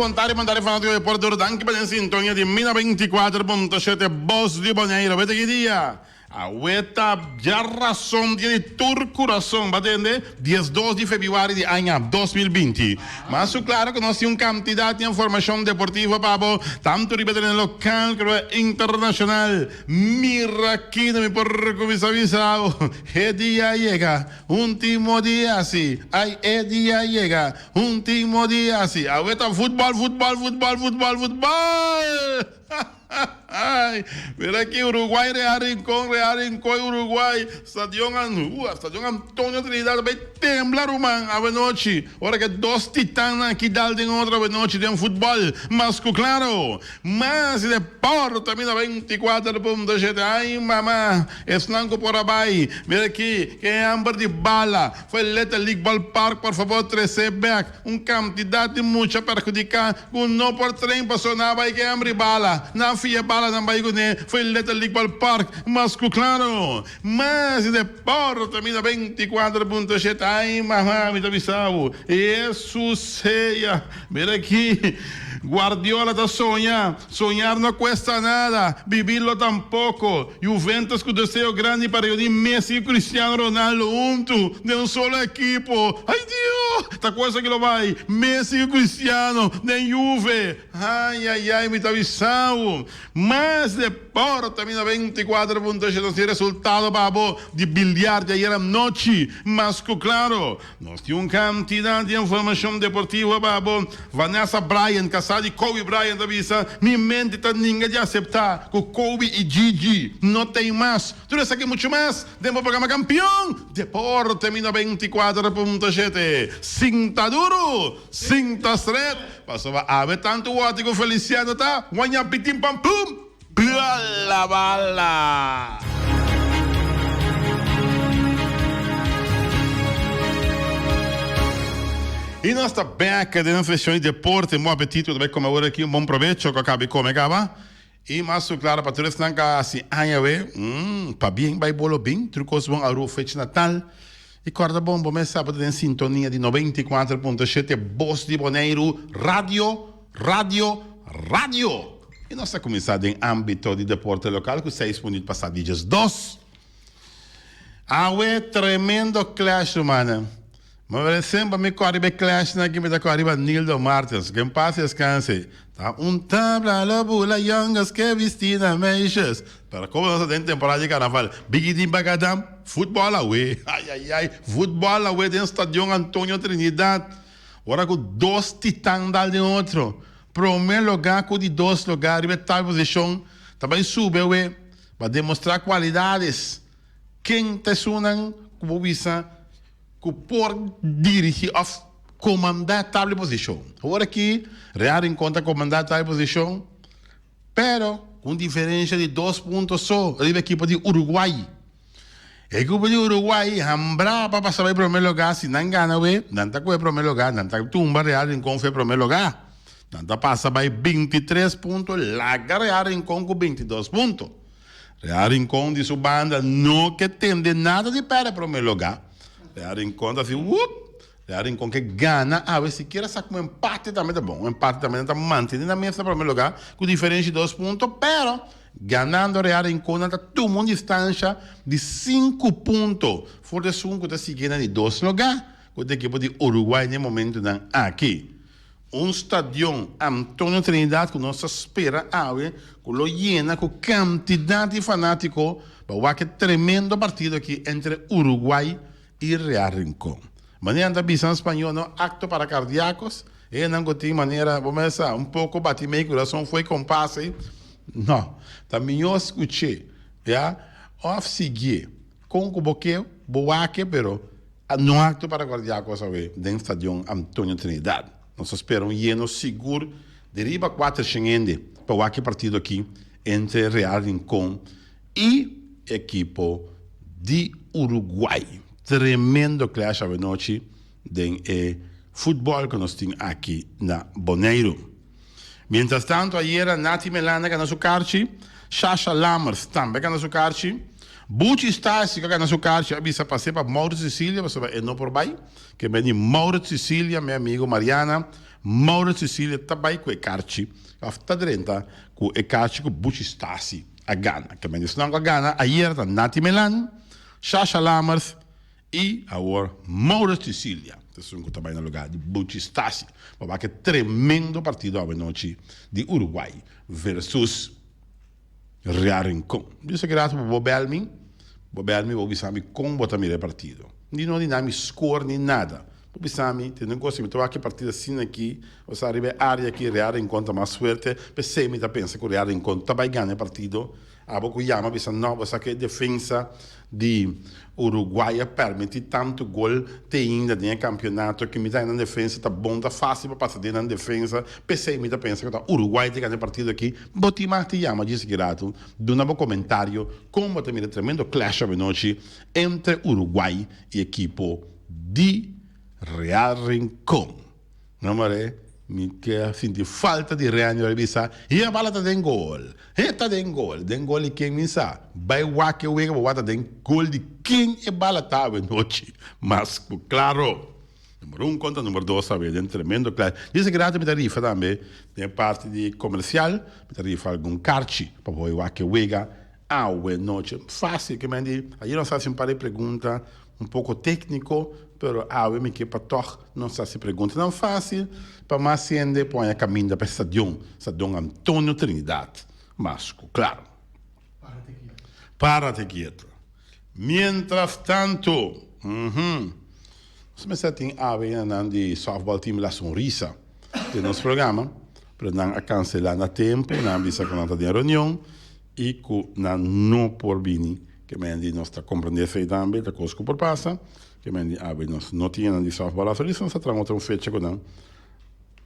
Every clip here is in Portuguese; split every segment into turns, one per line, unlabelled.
Bontari, mandare fanatico del Porto Rodanchi, per in sintonia di Mina 24.7, Boss di Boneiro, vete che dia? Aweta já razão de turco razão, batende 12 de fevereiro de ano 2020. Mas claro que nós temos quantidade de informação deportiva para tanto no local como internacional. Mira aqui no meu porco avisado. É dia chega, último dia assim. Ai, é dia chega, último dia assim. Aweta futebol. Ai, mira aqui Uruguai, Real Rincón, Uruguai, Estadio Antônio Trinidad, vai temblar o man a noite. Ora que dois titanas aqui daldem outra noite de futebol, mas claro, mas deporte também na 24.7. Ai, mamá, eslanco por abai. Mira aqui, que é amber de bala. Foi Little League Ball Park, por favor, 13 back. Quantidade de muita perjudicar, com não por trem passou na vai que é amber de bala. Na fia bala na baigune, foi Little League Ball Park, mas claro, mas deporte também na 24.7. Ai, mamá, me avisou. Isso seja. Mira aqui. Guardiola está sonhar não cuesta nada, vivirlo tampoco. Juventus com desejo grande para reunir Messi e Cristiano Ronaldo juntos de um solo equipo. Ai Deus, tá coisa que lo vai. Messi e Cristiano de Juve. Ai, me tá avisando. Mas deporte também na 24.7 resultado babo de bilhar de ayer à noite. Mas claro, nós temos quantidade de informação deportiva babo. Vanessa Bryan, casada de Kobe Bryant, avisa, minha mente está ninguém de aceitar que Kobe e Gigi não tem mais. Tudo isso aqui muito mais. Demos o programa campeão. Deporte mina 24.7. Cinta duro, cinta stret. Passou a ver tanto o ótico Feliciano, tá? Guanha pitim pam pum. Bala bala. E nós estamos bem aqui na sessão de deporte, bom apetite, vai comer agora aqui, bom proveito, que acaba de comer, acaba. E mais claro, para todos que estão assim, para bem, vai bolo bem, trucos bom, a fecha Natal. E corda bom, bom, sábado em sintonia de 94.7, Voz de Boneiro, rádio. E nós estamos começando em âmbito de deporte local, com 6 minutos passados, dias 2. Tremendo clash, mano. Mas sempre me corre bem clash na que me dá corre Nildo Martins, que em paz descanse. Tá tabla la bula youngas que vestina meixas. Para como nós temos temporada de carnaval, Big Bagadam, futebol away. Ai, futebol away dentro do Estadio Antônio Trinidad. Agora com 2 titãs dal de outro. Primeiro lugar com de 2 lugares, vai tal posição, também sube away, para demonstrar qualidades. Quem te sunan, como visa que por dirigir ou comandar tal posição. Agora aqui, Real em conta comandar tal posição, pero com diferença de 2 pontos só, a equipe de Uruguai. A equipe de Uruguai, hambra para passar para o primeiro lugar, se não gana, não está com o primeiro lugar, não está tumba Real em conta o primeiro lugar. Não está passa para 23 pontos, larga Real em conta com 22 pontos. Real em conta de sua banda, não que tem de nada de para o primeiro lugar. Real em conta assim, Real em conta que gana, a ver se quer sacar um empate também tá bom. Um empate também está mantendo na mesa para o primeiro lugar, com diferença de 2 pontos, pero ganhando Real em conta está tomando distância de 5 pontos. Fora de 5 está seguindo de 2 lugares, com a equipe de Uruguai no momento não aqui. Estadio Antônio Trinidad que nós espera, com lo llena, com quantidade de fanáticos, para que tremendo partido aqui entre Uruguai e Real Rincón. Maneira da visão espanhola, acto para cardíacos, e não tem maneira, vamos dizer, um pouco batimento, coração foi com passe. Não, também eu escutei, off seguir, com o boqueio, boaque, pero não acto para cardíacos, dentro do Estadio Antônio Trinidad. Nós esperamos lleno seguro, deriva 4 xengende, para o partido aqui entre Real Rincón e equipo de Uruguai. Tremendo clash a noite de futebol que nós temos aqui na Boneiro. Mientras tanto, ayer Nati Melana ganhou seu carchi, Sasha Lammers também ganhou seu carchi, Bucci Stasi ganhou seu carchi, avisa passei para Mauro Sicília, você vai não por baixo, que vem de Mauro Sicília, meu amigo Mariana, Mauro Cecília também com o Carchi, está dentro com o Carchi com Bucci Stasi, a Gana, que me diz não a Gana, ayer da Nati Melan, Sasha Lammers e agora Mauro Cecília. Então, também no lugar de Bucci Stasi, mas que tremendo partido a noite de Uruguai versus Real Rincón. Disse que graças a Bobelmi, vou pensar como botar o partido. Não tem score nem nada. Vou pensar, tem um gosto de que partida assim aqui, você arriva a área que Real Rincón tem mais suerte, pensei me pensa que o Real Rincón também ganha partido. A pouco chama, pensa não, você que a defesa de Uruguai permite tanto gol ainda no campeonato que me dá na defesa tá bom, tá fácil para passar na defesa. Pensei me pensa que o Uruguai tem ganho partido aqui. Botimar te chama, disse que rato, do novo comentário como também tremendo clash a noite entre Uruguai e equipo de Real Rincón. Não é? Mi quer sentir falta de reanho revisa e a bala tá den gol. Tá den gol e quem me sa. Vai wake wega bota den gol de quem e bala tá noite. Mas claro, número 1 contra número 2 sabe, den tremendo claro. Diz que grato me tarifa também, tem parte de comercial, me tarifa algum carchi para vai wake wega a noite. Fácil que me diz, aí não faço um par de pergunta um pouco técnico, pero me que para toch não se pergunta não fácil, para mais gente põe a caminho para o Stadion Antônio Trinidade. Mas, claro, para-te quieto. Mientras tanto, você tem de softball team La Sonrisa de nosso programa, para não cancelar na tempo, não avisa que não está de reunião e que não por vir que me di nostra comprendesse também da coisa que por passa que me di nós não tinha de softball a solução se trama outra fecha com não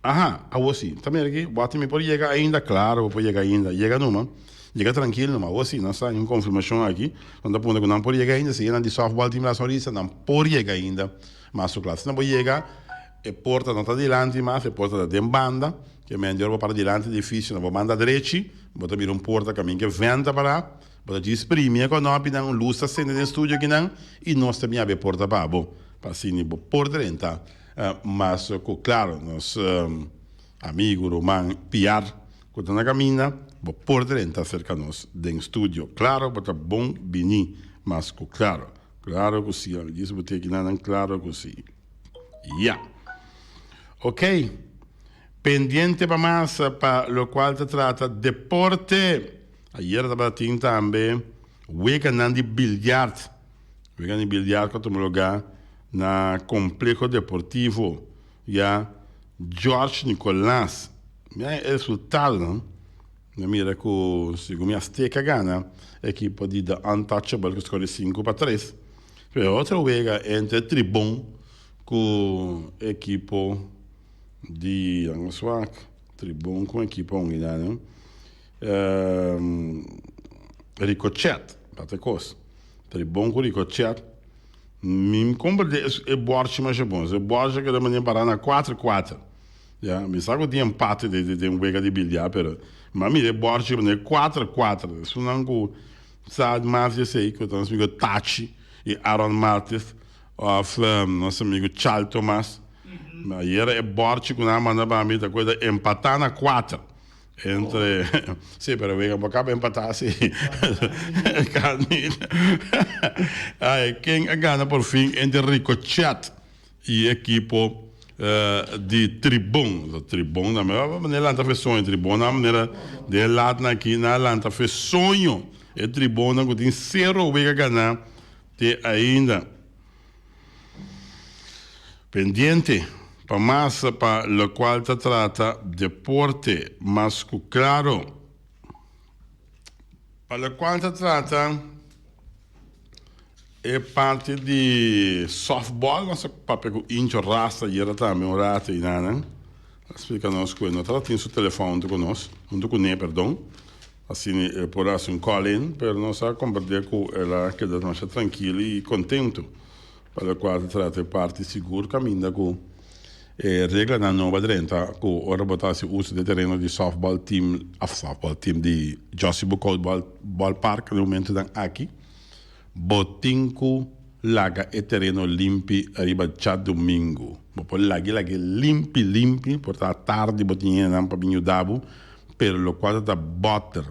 a você também aqui bota me por chegar ainda claro por chegar ainda chega numa chega tranquilo mas você não está em confirmação aqui quando ponto que não por chegar ainda se ainda de softball time la Sonrisa não por chegar ainda mas o classe não pode chegar e porta não está adiante mas e porta da banda que me di para adiante difícil não manda direito bota vir porta caminho que venta para But ci esprime con noi abbiamo luz sta sendo nel studio che non e nós também abe porta babo passini por dentro mas claro nos amigo Roman PR quando na caminha por dentro cerca nos den studio claro bota bom bini mas claro que sim diz bote que não claro que sim ok pendiente para mais para lo qual se trata deporte. Ayer estava tendo também weekend de bilhar. Weekend de bilhar que tomou lugar na Complexo Deportivo Jorge Nicolás. É resultado, não? Mira que segundo a Azteca gana, a equipe de The Untouchable que escolhe 5-3. E outra weekend entre Tribun com a equipe de Angosuac. Tribun com a equipe não? Ricochet, até coisa. Tá bom com Ricochet. Me compra é borge mas é bom. É borge que da manhã parar na 4-4. Me sabe que tem empate de um vega de bilhar, mas me é borge né 4-4. Isso não go sabe mais eu sei que o nosso amigo Tachi e Aaron Martins of nosso amigo Charles Thomas. Mas era é borge que na manda para mim da coisa empatar na 4. Entre sì però venga un po' capo empatasi quem ganha por fim entre Ricochet e equipo de Tribun na maneira lá fez sonho Tribun na maneira de lá aqui na lá fez sonho e Tribun que tem 0 vega ganhar te ainda pendiente para mais para o qual se trata deporte, mas claro, para o qual se trata é parte de softball, nosso papel incho raça e era também um rato e nada, explica-nos que nós temos o telefone conosco, junto com ele, perdão, assim por assim um call-in, para nós compartilhar com ela que dá mais tranquilo e contento, para o qual se trata parte seguro caminho com regola na nova dentro com ora botasse uso de terreno de softball team de Josie Bucol Ballpark no momento aqui botinco laga e terreno limpi arriba già domingo. Poi lagi limpi, porta tardi botinha nan pa binho dabu, per lo quadro da butter,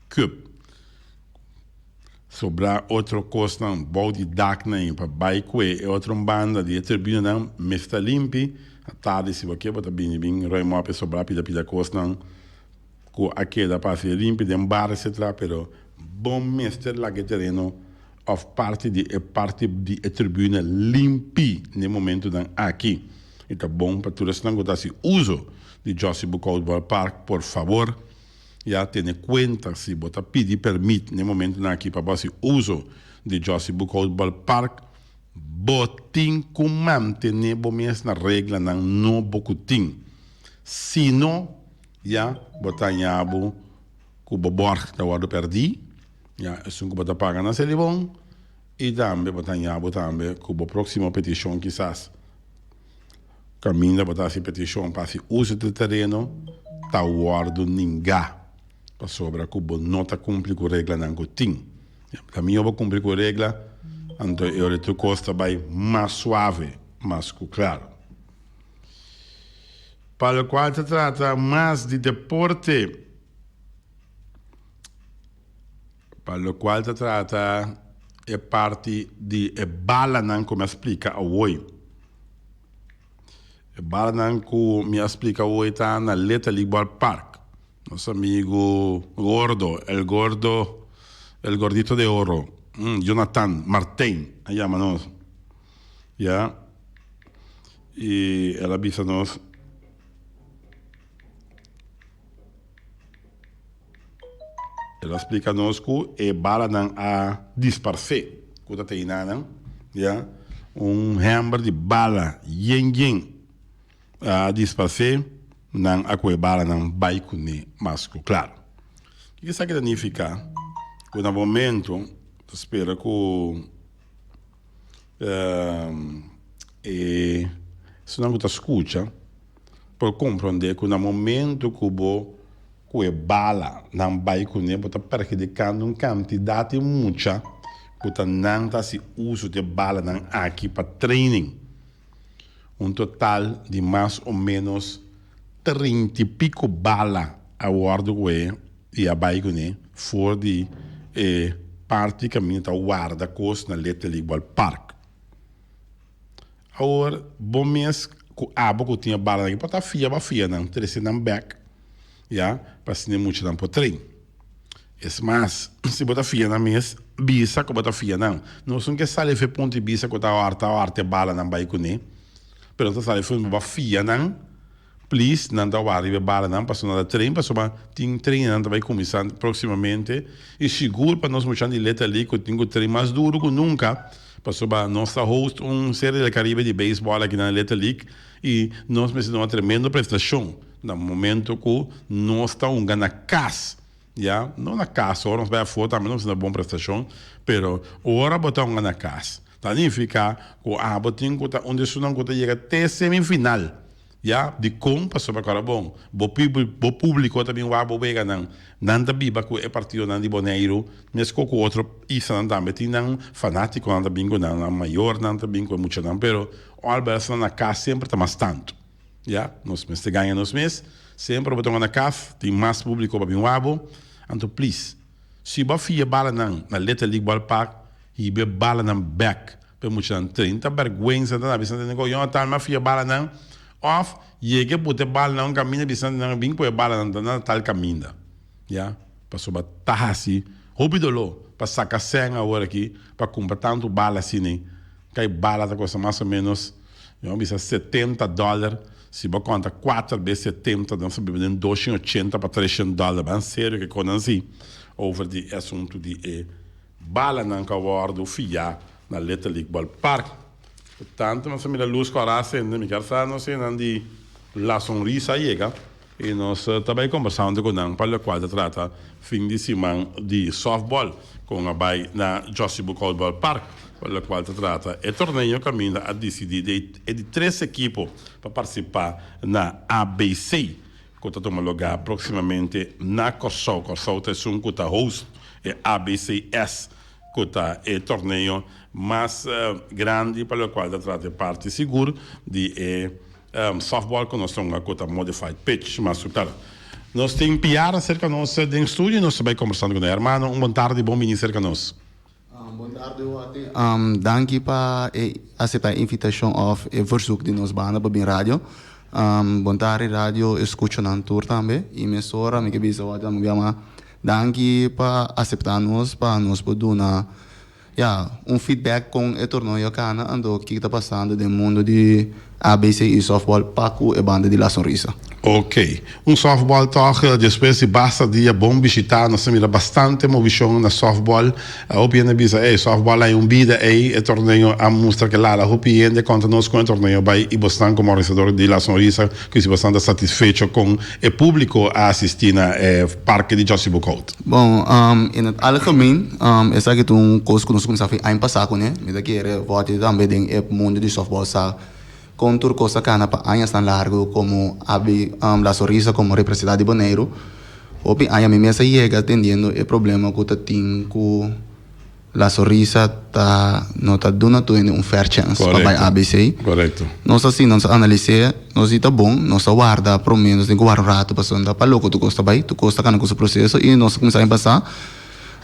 cup. Sobra outro costa, bom de dak na para baikwe e outro banda de tribuna nan mesta limpi, a tarde se você bota bem, roi mope sobra pida costa com a queda passe limpi de bar etc. Pero bom mester la terreno of parte de tribuna limpi no momento dan aqui. Então bom para todos não gostar se uso de Josie Bucoutball Park, por favor. Já tenha conta se bota pedir permite no momento na aqui para você uso de Josie Bucoutball Park, botin com manter bom na regra não no bocutim. Se não, já botar nhabo com bobor da hora perdi, já é que bota paga na selibon e também botar nhabo também com a próxima petição quizás caminho botar essa petição para se uso do terreno tá guardo ninguém. Para sobra que não está cumprindo com a regra não tem. Caminho para cumprir com a regra, então eu te costa vai mais suave, mais claro. Para o qual se trata mais de deporte, para o qual se trata é parte de bala não como explica hoje. Bala não como me explica hoje está na Little League Ball Park. Nosso amigo gordo, el gordito de oro, Jonathan Martin, llámanos, ya, y él avísanos, él explica-nos que bala a disparcer, que está teinando, ya, hammer de bala, yen, a disparcer, não a bala não vai com mas claro. O que isso significa? Que no momento, espera que se não está escuta, por compreender que no momento que bala não vai com está perjudicando uma quantidade muita, que não está se uso de bala não aqui para training, total de mais ou menos 30 e pico bala a guardo e a baigone for de parte caminho a guarda costa na Little League Ball Park. Agora, bom mês que que tinha bala aqui para fia não, terceiro não back, já, para se nem muito não por trem. Mas se bota fia na mês, bisa que bota fia não são que sale fe ponto bisa que tá arte bala não baigone, pero tá sale fe bota fia não. Please, não dá o arriba bala não passou nada trem, passou uma tem trem não vai começar proximamente e seguro para nós mostrar de letra ali que tem trem mais duro que nunca, passou para nossa host série do Caribe de beisebol aqui na Letra League e nós precisamos uma tremenda prestação no momento que nós estamos na casa, já não na casa, agora nós vai a foto também não é uma boa prestação, pero agora botar na casa, significa que botin que onde isso não chega até semifinal. Ja, de com passou para bom. Bo público também vai bobegar não. Não tá biba que é partido não de Boneiro, mas com outro isso não também tem não fanático não tá bingo não, maior não tá bingo muito não, pero o Alberto na casa sempre tá mais tanto. Ja, nós mês ganha nos mês, sempre botam na casa, tem mais público para bingo abo. Então please, se ba fia bala não na Little League Ball Park, e be bala não back, para muito não 30 vergonha não, bisa não go eu tá mas fia bala não. Of que botar bala não caminha bisando não bem com a bala não tal caminho, já passou para tá assim, rápido para sacar senha agora aqui para comprar tanto bala assim né, que bala tá custa mais ou menos, eu bisa $70, se você conta 4 vezes 70, então você vai vender $280 para $300, bem sério que quando assim, over de assunto de bala não que eu fia na Little League Ball Park. Portanto, nós temos a luz corrasa, me quero saber, nós temos a sonrisa chega e nós também conversando com ele para o qual se trata fim de semana de softball com a bai na Josie Bucoutball Park, para o qual se trata o torneio caminha a decidir de 3 equipos para participar na ABC, que está tomando lugar proximamente na Corsol. Corsol é um que host é ABCS. cota e torneo mais grande para o qual da trata parte seguro de softball com nós uma cota modified pitch, mas claro. Nós temos piar acerca de nós em estúdio, nós também conversando com o irmão, boa tarde, bom menino acerca de nós.
Boa tarde, Wati. Dank por aceitar a invitação of e verzoek de nos banda para a rádio. Boa tarde, rádio, escuto na tour também. Emissora, me que bisa Wati, me chama. Dank por aceitar nós, para nós poder dar feedback com o torneio cana, ando que está passando no mundo de ABC e softball, Paco e banda de La Sonrisa.
Ok, softball toch, depois de basta dia bom visitar, nós temos bastante movição na softball. Opinião bisa, softball é bida o torneio a mostrar que lá, opinião contra nós com o torneio vai e bastante como organizador de La Sonrisa, que se bastante satisfeito com o público a assistir na parque de José Bocaut.
Bom, in het algemeen, is dat een coach que nós começamos a passar com, né? Me daqui era vote também do mundo de softball sa contour costa cana para anos tão largo como La Sonrisa como representante de Bonaire. Opi aya me mesa chega atendendo o problema que tá tem com La Sonrisa tá não tá dando um fair chance para ABC.
Correto.
Nós assim nós analisar, nós está bom, nós guarda pelo menos tem que guardar um rato para para louco tu costa bem, tu costa cana com o processo e nós começamos a passar.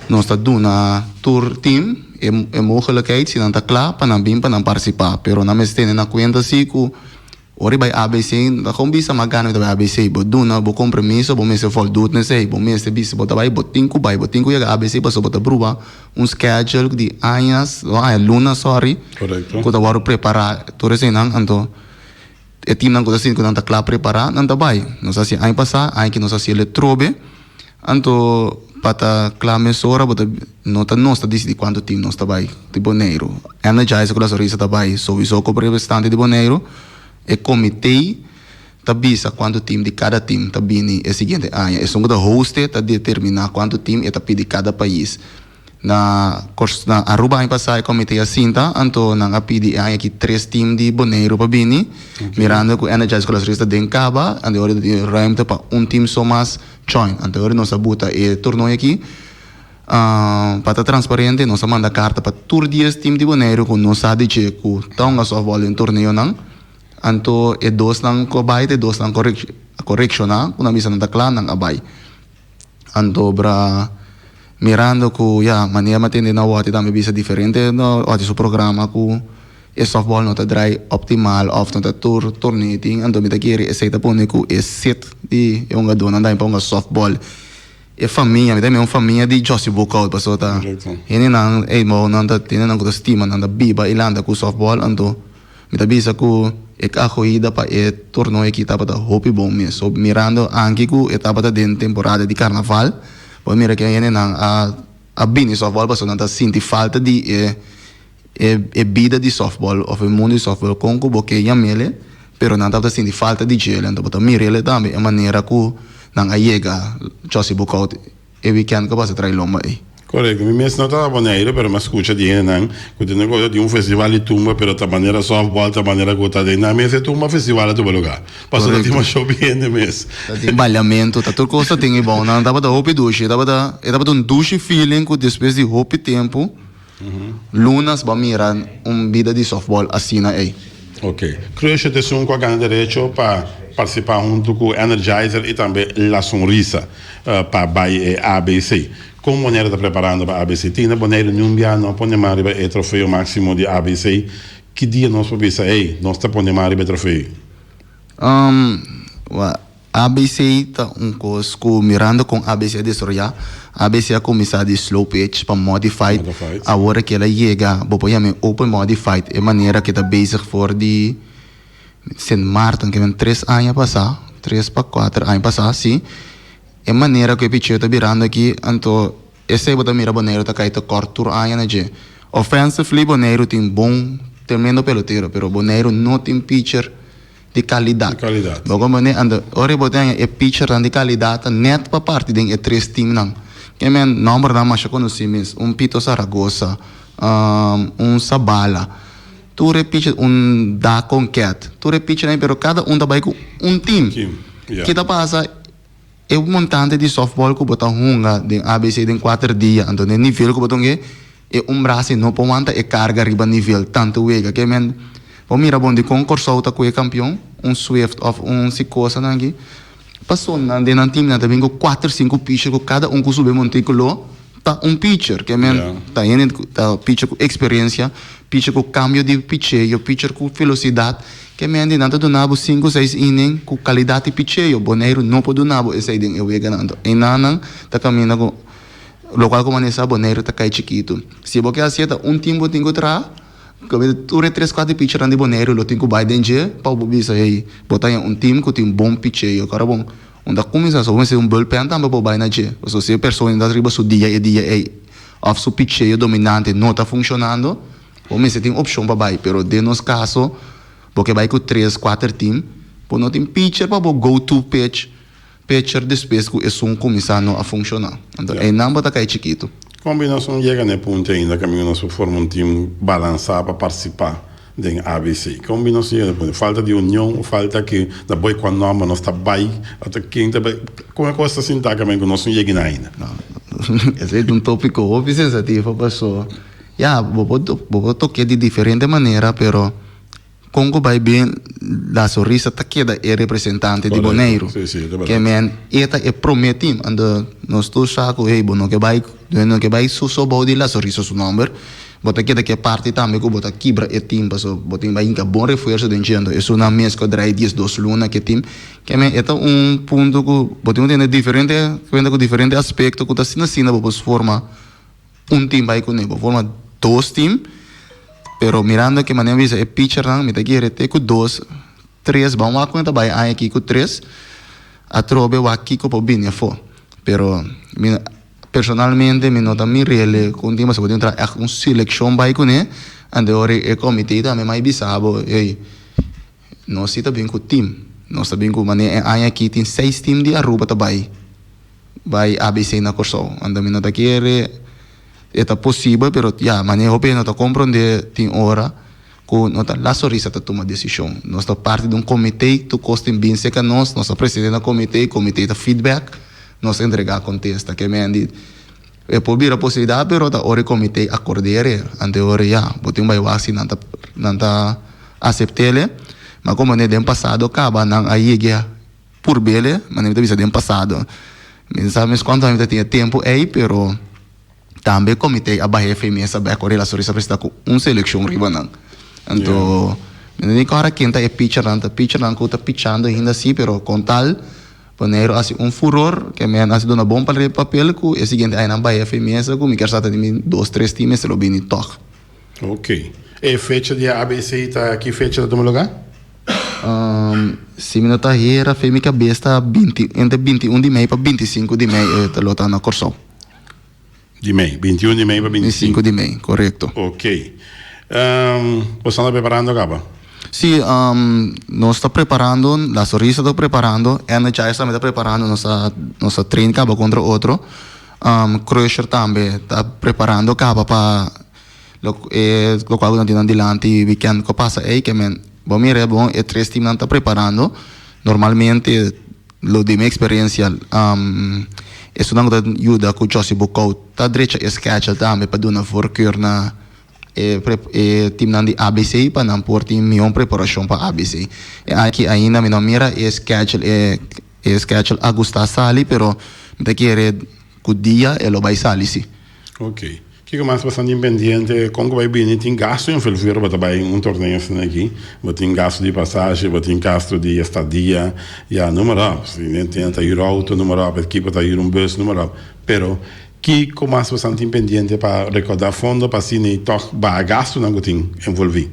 Nós está dando na tour team é mogelijkheid se não está claro para não participar, pero na mes tem na conta se que ori by ABC da com bisa magana da ABC bo duna bo compromisso bo mes vol doet ne sei bo mes te bisa bo dabai bo tinku ya ABC pa so bo bruba schedule di añas luna sorry
correcto
ko da waru preparar tore sei nang anto e team nang ko sin ko nang ta claro preparar nang dabai nos assim ai passar ai que nos assim le trobe anto pata clame sora bota nota nosta di quanto team nos tabai di Bonaire energize con La Sonrisa tabai sowieso com representante di Bonaire e comitê tabisa quanto team de cada team tabini é seguinte ano é só da host tá determinar quanto team é tapi de cada país na Aruba ai passar comitê assim tá anto na apidi ai aqui 3 team de Bonaire para bini mirando com energize com La Sonrisa de Caba ande hora de ruimte para team só mais join anterior nós abuta e torneio aqui para transparente nós manda carta para tour dias team de Bonaire com nós sabe que com tão a softball em torneio não anto e dos nang kobay e dos nang correction na kuna bisa nang takla nang abay anto bra mirando ko mania matindi na wati dami bisa diferente no wati su programa ko e softball no ta dry optimal of no ta tour torneting anto mita kiri e seita pone ko e set di yung aduna dai pa nga softball e famiglia mi dai un famiglia di José Bocaut pasota ini nang mo nang ta tinan ko ta stima nang da biba ilanda ko softball anto mita bisa ko acolhida para o torneio que estava da hopi bom mesmo mirando anche que estava da dentro temporada de carnaval poi mira que ainda não a bini softball passou não tá senti falta de vida de softball ou o mundo de softball com que porque ia mele pero não estava senti falta de gelo então botar mira ele também a maneira que não chega José Bocaut e weekend que passa trai lomba aí.
Correcto, mi mes nota Bonaire, pero me escucha de nan, que tem negócio de festival de tumba, pero ta maneira softball, ta maneira que tá de na mesa tumba festival de lugar. Passou da tema show bem de mês.
Tá tem balhamento, tá tudo coisa tem bom, não tava da hopi duche, tava da duche feeling que depois de hopi tempo, lunas ba mirar vida de softball assim aí.
Ok. Creio que tem um com a ganha direito para participar junto com o Energizer e também La Sonrisa para Bay ABC. Como maneira está preparando para a ABC? Tina Bonaire Numbia não põe mais o troféu máximo de ABC. Que dia nós podemos dizer, nós está põe mais o troféu?
ABC tá coisa com mirando com ABC de Soria. ABC a começar de slow pitch para modified. Agora que ela chega, vou pôr open modified. É maneira que está basic for de Saint Martin que vem 3 anos passar, 3 para 4 anos passar, sim. É maneira que o pitcher está virando aqui, então esse bota mira Bonaire tá caído corto anos na je. Offensively Bonaire tem bom tremendo peloteiro, pero Bonaire não tem pitcher de qualidade. Bom, né, anda, ora botar é pitcher de qualidade net para parte de 3 times não. Que men número da mais conhecidos, Pito Saragossa, Sabala. Tu repite da Conquet. Tu repite, né, pero cada vai com time. Que tá passa é montante de softball que botar hunga de ABC em 4 dias, então nível que botar e braço não pomanta e carga riba nível tanto wega que men o mira bom de concurso tá com o campeão Swift of Sicosa nangi passou na de time na também com 4 5 pitcher com cada com sube montículo tá pitcher que men tá indo tá pitcher com experiência pitcher com cambio de pitcher pitcher com velocidade que men de nada do nabo 5 6 inning com qualidade de pitcher boneiro não pode do nabo esse aí eu wega nando e nanan tá caminhando com local como nessa boneiro tá cai chiquito se você aceita time tem que tra que tu 3 4 pitcher ande boneiro lo tem que vai dentro para o bisa aí botar time que tem bom pitcher eu cara bom onde começa só você bullpen também para vai na je ou se a pessoa ainda arriba su dia aí of su pitcher dominante não tá funcionando ou você tem opção para vai pero de nos caso porque vai com 3 4 time por não tem pitcher para go to pitcher depois que isso começando a funcionar então é não bota cai chiquito
combinação chega no ponto ainda que nós formamos time balançar para participar de ABC combinação chega no ponto falta de união falta que da boy quando nós está bem até quem também como é que você se sente que nós não chega ainda
esse é tópico óbvio sensativo pessoa vou tocar de diferente maneira pero Congo vai bem la sorrisa ta queda é representante de Boneiro que men eta é prometim anda nós tu saco hey bono que vai su body la sorrisa su number bota queda que parte também que bota quebra e tim paso botin vai inca bom reforço dentro isso na mesca drai 10 2 luna que tim que men eta ponto que botin tem diferente com diferente aspecto que tá sina vos forma tim vai com nebo forma 2 tim pero mirando que maneira visa é pitcher não me tá querer ter com 2 3 vamos a conta vai aqui com 3 a trobe o aqui com o binha fo pero personalmente me nota mi reale com tema se pode entrar a seleção vai com né ande ore e comitê também mais bisabo e nós está bem com o time nós está bem com maneira aqui tem 6 time de Aruba tá vai ABC na corso ande me nota querer é possível, pero manejo bem, não compreender tem hora que não la sorrisa tá toma decisão. Nós tá parte de comitê, tu costem bem seca nós presidente do comitê tá feedback, nós entregar contesta que me andi é por vir a possibilidade, pero tá hora comitê acordere, ante hora botem vai assim não tá aceitável, mas como né dem passado acaba não aí por bele, mas nem tá dem passado. Me sabes quanto ainda tinha tempo aí, pero também comitê a barra FMS a correr a sorrisa para estar com seleção ribanan então nem cara quem tá pitcher não tá pitchando ainda assim pero com tal poner assim furor que me assim dona bom para o papel que é seguinte aí na barra FMS com me quer saber de 2 3 times lo bem toque
ok e fecha de ABC tá aqui fecha do lugar
se me nota era femi cabeça 20 entre 21 de maio para 25 de maio tá lotando na Corsol
de Mei, 21 de Mei para
25 de Mei, correto.
Ok. Você está preparando, Caba?
Sim, nós estamos preparando, a Sorrisa está preparando, a NHS também está preparando nossa treino Caba contra outro. Crusher também está preparando Caba para o qual nós temos adiante weekend que passa aí, que bom, mira, bom, e 3 times está preparando. Normalmente, lo de minha experiência, isso não ajuda com o Josie Bocou. Tá direito a schedule também para dar uma voorkeur na time de ABC para não pôr time minha preparação para ABC. E aqui ainda me não mira schedule Augusta Sali, pero me quer que o dia ele vai sair sim.
Ok. Que mais bastante independente, como vai bem, tem gasto em Felveiro para trabalhar em torneio assim aqui, tem gasto de passagem, tem gasto de estadia, número, se nem tenta ir auto, número, a equipe tá ir bus, número, pero que mais bastante independente para recordar fundo para se nem tocar gasto não tem envolver.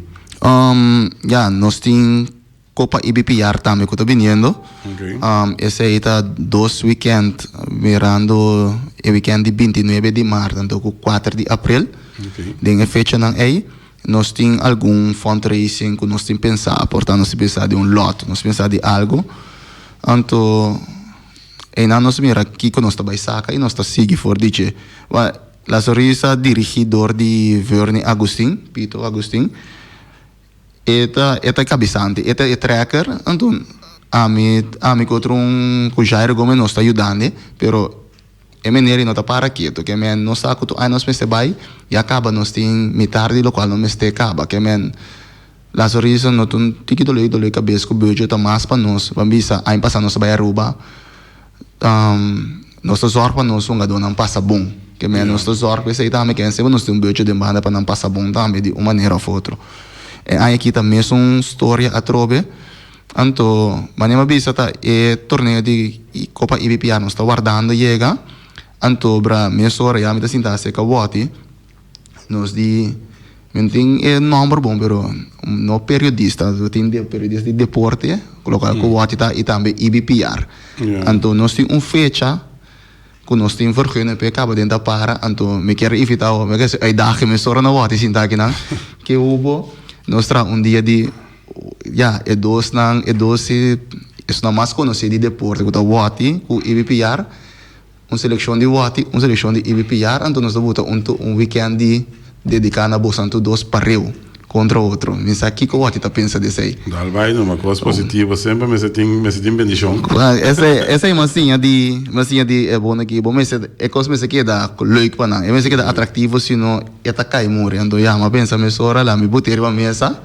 Nós tem Copa IBPR também que está vindo.
Okay.
Esse aí está 2 weekend, mirando o weekend de 29 de março, então 4 de abril.
Okay.
Tem a fecha não aí. Nós tem algum fundraising que nós tem pensar, portanto nós pensar de lot, nós pensar de algo. Então, ainda nós mira aqui que nós está vai sacar e nós está seguir for dizer. La Sorrisa dirigidor de Verne Agustin, Pito Agustin. Eta cabeçante, eta tracker, então a mim contra Jairo Gomes nos está ajudando, pero e meneri nota para quieto, que men no saco tu ai nos meste bai, e acaba nos ting mitardi lo qual no meste acaba, que men la sorriso no tun tiki dole cabeça com budget a mais para nós, bambisa, ai passa nos bai aruba, nossa zorg para nós um gado não passa bom, que men nossa zorg vai sair também, que se nós tem um budget de banda para não passar bom também de uma maneira ou outra. E aí aqui também é uma história a trobe. Anto, manema bisa ta e torneio de Copa IBPA nos está guardando chega. Anto bra mesora ya mita sinta se kawati nos di menting é number bom pero no periodista, tem de periodista de deporte, colocar kawati ta e também IBPR. Anto nos tem fecha que nós tem vergunning pe acaba dentro para anto me quer evitar o me que ai dag mesora na wati sinta que não que hubo nos tra dia de é dois é mais conhecido de deporte que o Wati, o IBPR, uma seleção de Wati, uma seleção de IBPR, então nós vamos um weekend de dedicar na bolsa entre dois pareu contra outro. Mas aqui que o Wati está pensando disso aí.
Dal vai numa coisa positiva sempre, mas você tem bendição.
Essa é uma sinha de é bom aqui, bom mas é coisa mas aqui dá leuk para não, é mas aqui dá atrativo se não é tá cai morre, então já mas pensa me sora lá me botar uma mesa.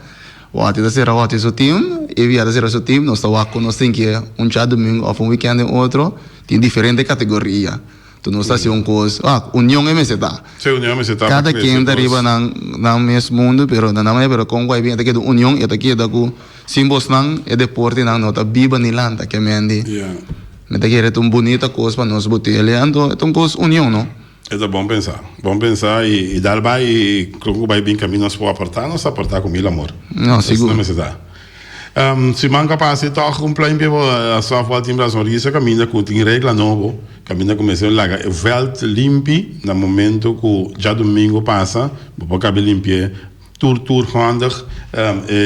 Wati da será wati seu time, e via da será seu time, nós estamos com nós tem que dia domingo ou weekend em outro, tem diferente categoria. Tu não está um coisa, união é mesmo tá.
Se união é mesmo tá.
Cada quem deriva na mesmo mundo, pero na maneira pero com vai bem até que união e até que da com símbolos não é deporte não nota biba nilanta que mendi. Me tá querendo um bonita coisa para nós botar ele ando, então coisa união não.
É bom pensar e dar vai e como vai bem caminho nós podemos aportar com mil amor.
Não, seguro.
Se manca passe toch um plano para a sua volta em Brasil, isso caminha com tem regra novo, caminha começar a lagar, velt limpi no momento que já domingo passa, vou cabelo limpie, tour handig,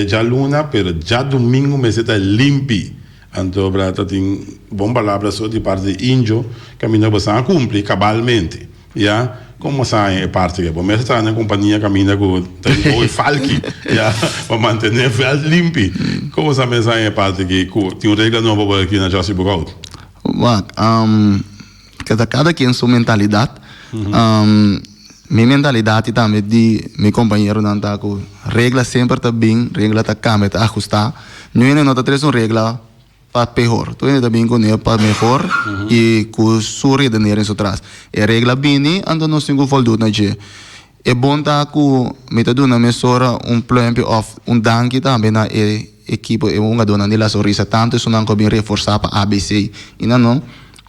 já luna, pero já domingo me está limpi. Então, brata tem bom palavra só de parte de índio, caminha para cumprir cabalmente. Ja, como sai é parte que bom, mas está na companhia caminha com tem o falque, ja, para manter o veld limpo. Como sai é parte que tem uma regra nova aqui na Jossi Bogout.
Cada quem sua mentalidade, minha mentalidade também de meu companheiro não tá com regra sempre tá bem, regra tá câmbio, tá ajustar. Não é nota três uma regra para pior, tu ainda bem com ele para melhor e com sua de nere em trás. É regra bem, então nós temos que voltar na dia. É bom tá com metade na mesora plano of danke também na equipe é uma dona nela sorrisa tanto isso não bem reforçar para ABC e não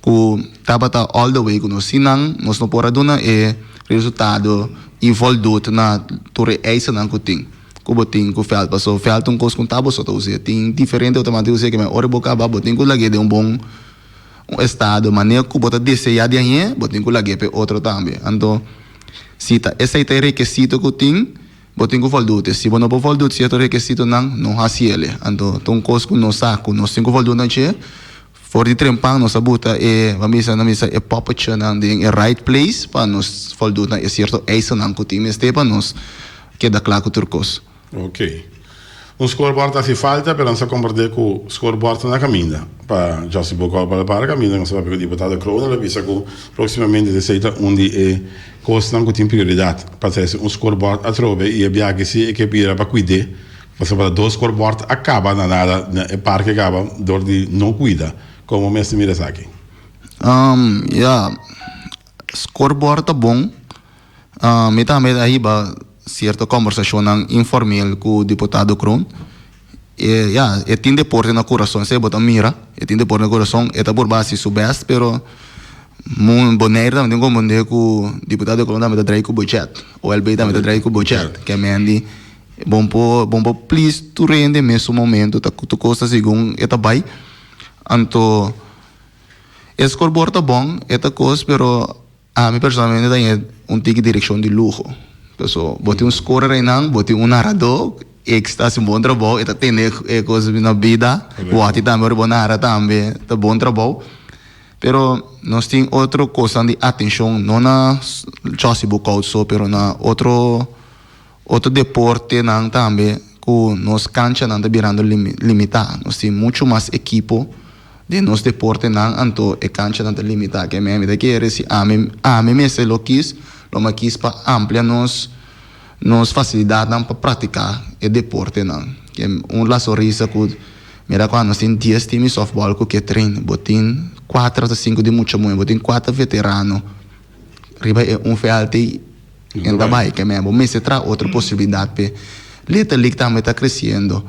com tabata all the way com nós sinang nós não pora dona é resultado e voltar na torre essa não que tem. Kubo ting ku felt pa so felt tung kos kung tabo so to se ting diferente automático se que me ore boca ba boting ku lagi de bom estado maneira ku bota desse ya de aí boting ku lagi pe outro também então se tá esse é requisito ku ting boting ku voldote se não po voldote se é requisito não hasiele então tung kos ku no saco no cinco voldote na che for de trempang no sabuta e vamisa na misa e puppet nang ding e right place pa nos voldote na e certo eisa nang ku ting este pa nos que da claro turcos.
Ok. Scoreboard se falta, però non si comporta con scoreboard na cammina. Per già si può para cammina, non si va per deputato Crona, la visa che prossimamente si senta undi e costa anche in priorità. Per essere un scoreboard a trove e abbia che si e che pira per guida. Per sapere due scoreboard acaba na nada e parque acaba dor di non guida, come mestre Mirasaki.
Scoreboard é bom. Metade aí ba certa conversação informal com o deputado Kron e tem deporte no coração se bota mira e tem deporte no coração é por base su best pero muito bonito também como onde com o deputado Kron também trai com budget o LB também trai com budget que me andi bom po please tu rende mesmo momento tu costa segundo eta bai anto scoreboard bom eta coisa pero a mim personalmente tem tique direção de luxo. Pessoal, botei scorer aí não, botei narrador, que está assim bom trabalho, está tendo coisas na vida, o ati também é bom narrar também, está bom trabalho. Pero nós tem outra coisa de atenção, não na chassi bocal só, pero na outro deporte não também, que nós cancha não está virando limitar, nós tem muito mais equipo de nos deporte nan anto e cancha nanta limita que me de que si ame me se lo quis lo ma quis pa amplia nos facilidade nan pa praticar e deporte nan que la sorrisa cu mira quando nós tem 10 times softball que trein botin 4 a 5 de muito muito botin 4 veterano riba é felte em dabai que me me se tra outra possibilidade pe Little League também está crescendo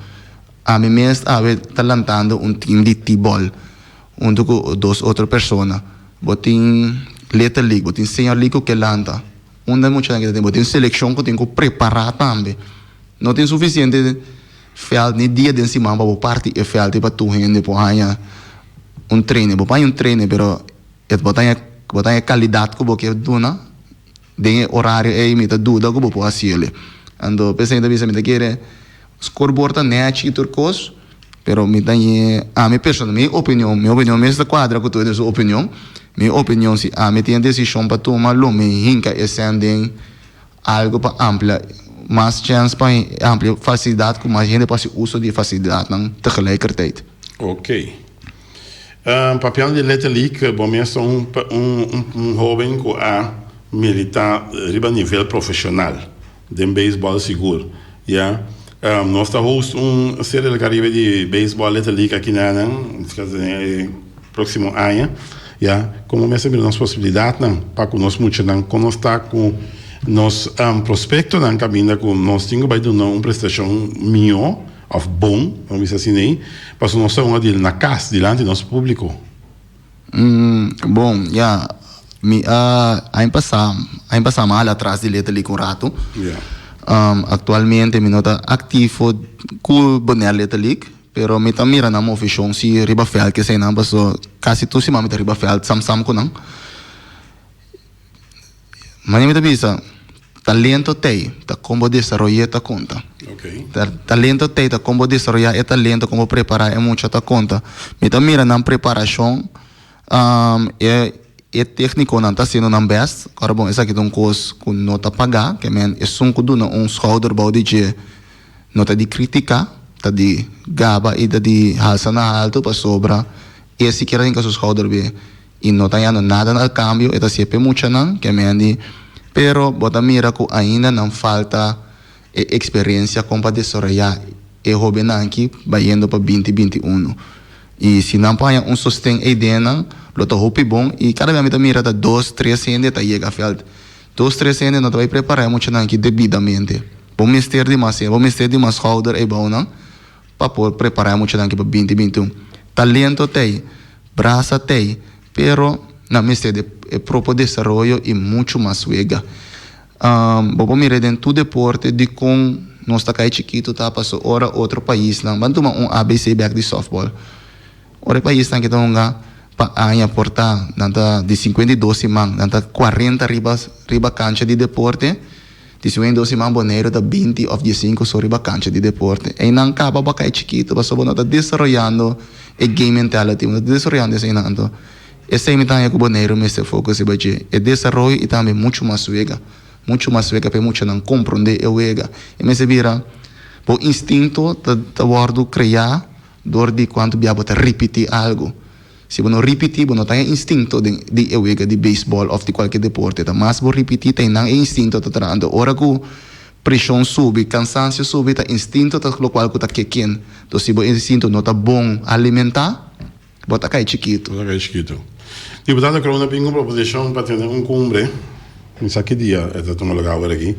a mim mesmo está lançando time de t-ball onde com 2 outras pessoas botin Little League botin Senior League que lança onde muita gente tem botin seleção que tem que preparar também não tem suficiente fel ni dia de cima para parte e fel para tu gente para ganhar treino para treino pero botar qualidade que você dona de horário é imita dúvida que você fazer ando pensando também se me quer scoreboard net e turcos pero me tem a minha pessoa minha opinião mesmo quadra que tu é sua opinião minha opinião se a me tem decisão para tomar lo me hinca e sendem algo para amplia mais chance para amplia facilidade com mais gente para se uso de facilidade não tegelijkertijd.
Ok. Papel de Little League, bom mesmo jovem que a militar riba nível profissional de beisebol seguro, ja. Nós estamos série do Caribe de beisebol Little League aqui na próximo ano, ja. Como mesmo nós possibilidade não para conosco muito não conosco com nos prospecto na cabina com nós temos vai dar uma prestação melhor of bom, vamos dizer assim aí, para nós estamos ali na casa diante do nosso público.
Bom, já aí passar mal atrás de Little League um rato.
Yeah.
Actualmente me nota ativo com boné Little League, pero me também mira na movição se riba fel que sei não passou quase tudo se mami riba fel sam com não. Mas me também talento tem, tá como desenvolver tá conta.
Okay.
Talento tem, tá como desenvolver é talento como preparar é muito tá conta. Me também mira na preparação é técnico não tá sendo na best. Agora bom, essa aqui é curso com nota pagar, que men é sunco do schouder body de nota de crítica, tá de gaba e tá de halsa na alto para sobra. Esse que era em caso schouder be e não tá nada no cambio, é tá sempre muito não, que men de pero bota mira que ainda não falta experiência como para desenvolver e hobby aqui vai indo para 2021 e se não põe sustento aí dentro lo tá hobby bom e cada vez me mira tá 2-3 centes tá chega feld 2-3 centes não vai preparar muito aqui devidamente vamos mister de mais schouder é bom não para poder preparar muito aqui para 2021 talento tem braça tem pero na mister de próprio desenvolvimento e muito mais suega. Vou mirar dentro do deporte de com nós tá cai chiquito tá passou hora outro país não, vamos tomar ABC back de softball. Ora país tá que tá pa anha portar nada de 52 man, nada 40 riba cancha de deporte. De 52 man boneiro da 20 of 15 so riba cancha de deporte. E não acaba ba cai chiquito, passou não tá desenvolvendo e game mentality, não desenvolvendo esse não. Esse aí também é o boneiro me se foca baje e desenvolve e também muito mais suega para muito não compreender o ega e me se vira por instinto da word criar dor de quando biabo te repetir algo se você não repetir você não tem instinto de o ega de baseball ou de qualquer deporte tá mas você repetir tem não instinto tá trando ora que pressão sube cansaço sube tá instinto tá lo qual que tá quequen então se você instinto não tá bom alimentar bota cai chiquito.
Deputado, creo que tengo una proposición para tener un cumbre. No sé qué día, esto me lo acabo de aquí.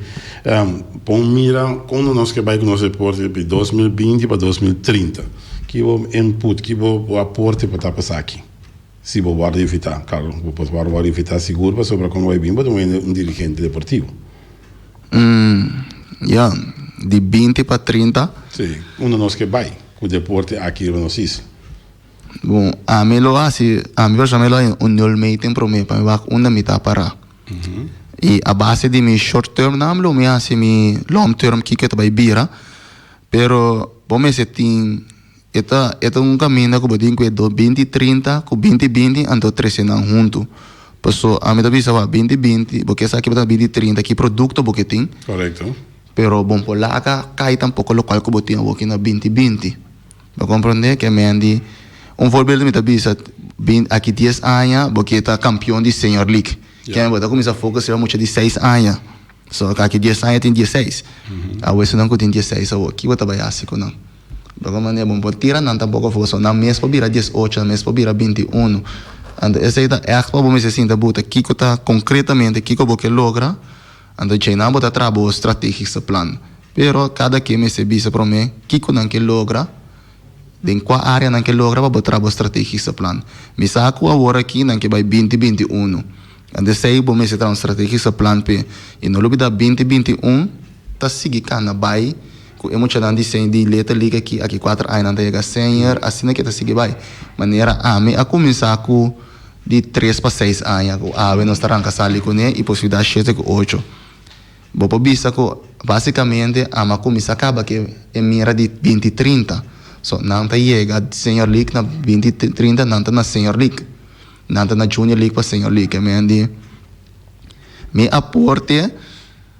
Pon mira, cuando nos que va con los deportes de 2020 para 2030. Que o input, que o aporte para estar passar aqui. Se vou guardar evitar, claro, vou guardar evitar seguro para sobre como vai vir para um dirigente deportivo.
De 20 para 30.
Sim, um de nós que vai com o deporte aqui no nosso.
Bom, a mim lo hace, a mim já me lo nol meeting para mim vai uma mitad para. E a base de mi short term não me hace mi long term que vai bira, pero bom esse tem eta um caminho que bodin que do 2030 com 2020 ando 13 não junto. Passou a mim da visa 2020, porque essa aqui vai 2030 que produto porque tem.
Correto.
Pero bom por lá cai tampouco local que botinha aqui na 2020. Para compreender que me andi Un voorbeeld met bisa aqui 10 anos, porque está campeão de Senior League. Que é começa a focar muito de 6 anos. So aqui 10 anos tem 16. A vezes não tem 16, so aqui você vai assim não. Porque maneira bom pode tirar não tampouco foco, na mês para virar 18, na mês para virar 21. And essa é a para você sentir buta que tá concretamente que você logra. And China bota trabalho estratégico plan. Pero cada que me se bisa para mim, que não que logra. De qual área não que logra para botar trabalho estratégico plan. Me saco agora aqui não que vai 2021. And sei bom me se tra um estratégico plan pe e no lugar da 2021 tá seguir cana vai com emocionante desenho de letra liga aqui 4 anos não chega senior assim que tá seguir vai maneira a me a começar com de 3 para 6 anos a ver nós arranca sali com ele e possibilidade 7 com 8 bom para bisa com basicamente a começar acaba que é mira de 2030 so não tá chega senior league na 2030 não tá na senior league não tá na junior league para senior league é me aporte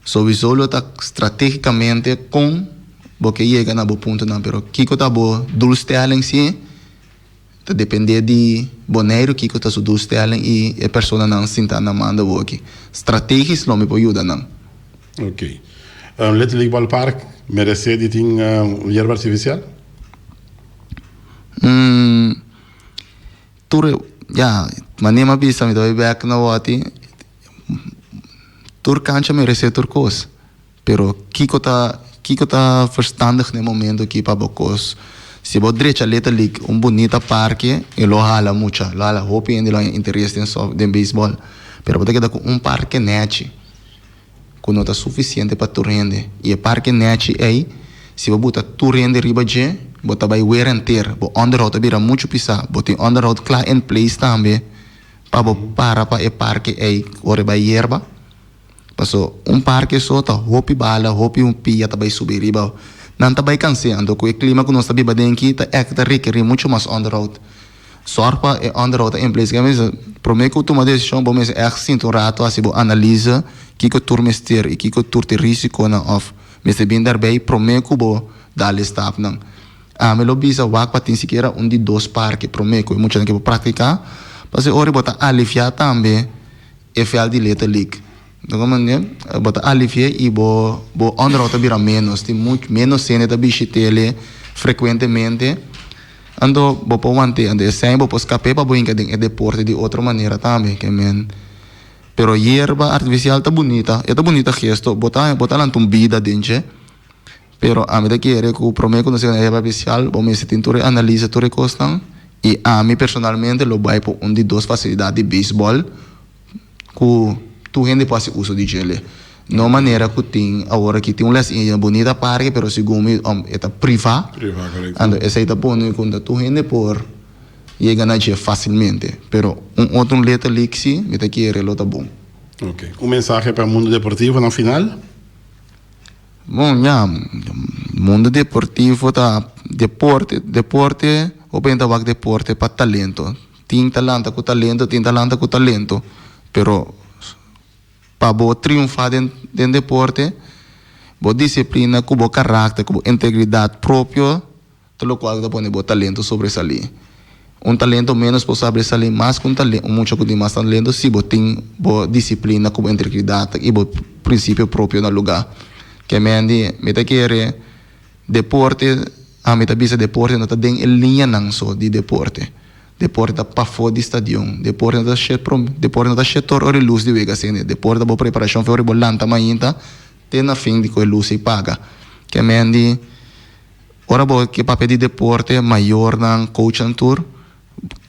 sobre solo tá estrategicamente com porque chega na bom ponto não pero kiko tá bom doelstelling sim tá depender de boneiro kiko tá su doelstelling e a pessoa não sinta na manda aqui estratégias não me pode ajudar não.
Ok. Letterlijk Ballpark merece de ting hierba artificial?
Tur ja manema bisa me doi back na wati tur cancha merece tur cos pero kiko tá verstandig no momento aqui para bocos se bo derecha letra league bonita parque e lo hala mucha lo hala hopi e lo interesse de baseball pero botar que com parque net com nota suficiente para tu rende e parque net aí se botar tu rende riba je bota vai wear and tear bo onderhoud bira muito pisa bota onderhoud klaar in place também para e parque aí ore vai hierba passo parque só tá hopi bala hopi pia tá vai subir riba não tá vai cansando com o clima que nós tá biba dentro tá requer muito mais onderhoud sorpa e onderhoud in place que mesmo prometo que uma decisão bom mesmo sinto um rato assim bo analisa que turmester e que turte risco na off mesmo bem daarbij prometo bo dale stap não me lo bisa wak patin siquiera de 2 parques prometo e muito que praticar para se ora botar aliviar também e fiel de letra league então como botar aliviar e bo onderhoud bira menos tem muito menos cena da bichitele frequentemente ando bo po mante ande sem bo escape para boinga de deporte de outra maneira também que men pero hierba artificial tá bonita gesto botar lá tumbida dentro pero a mim daqui é que o prometo não sei na hierba artificial bom me se tinture analisa tudo costam e a mim personalmente lo vai por de 2 facilidades de beisebol que tu gente pode uso de gele não maneira que tem agora que tem uma bonita parque pero segundo é privado correto essa tá bom quando tu gente por chega na gel facilmente pero outro letra lixi me daqui é lo tá bom.
Ok. Mensagem para o mundo deportivo no final?
Bom, já, mundo deportivo tá deporte ou bem tá deporte para talento. Tem talento com talento, pero para bo triunfar dentro deporte, bo disciplina, com bo caráter, com integridade própria, todo qual tá põe bo talento sobresalir. Talento menos pode sobresalir mais com talento, muito com mais talento, se bo tem bo disciplina, com integridade e bo princípio próprio no lugar. Que me tá querer deporte a me tá bisa deporte não tá dentro em linha não só de deporte tá para fora do estádio deporte não tá cheio hora luz de vega assim deporte boa preparação foi bolanta ainda tem na fim de que luz e paga que ora boa que papel de deporte maior na coach and tour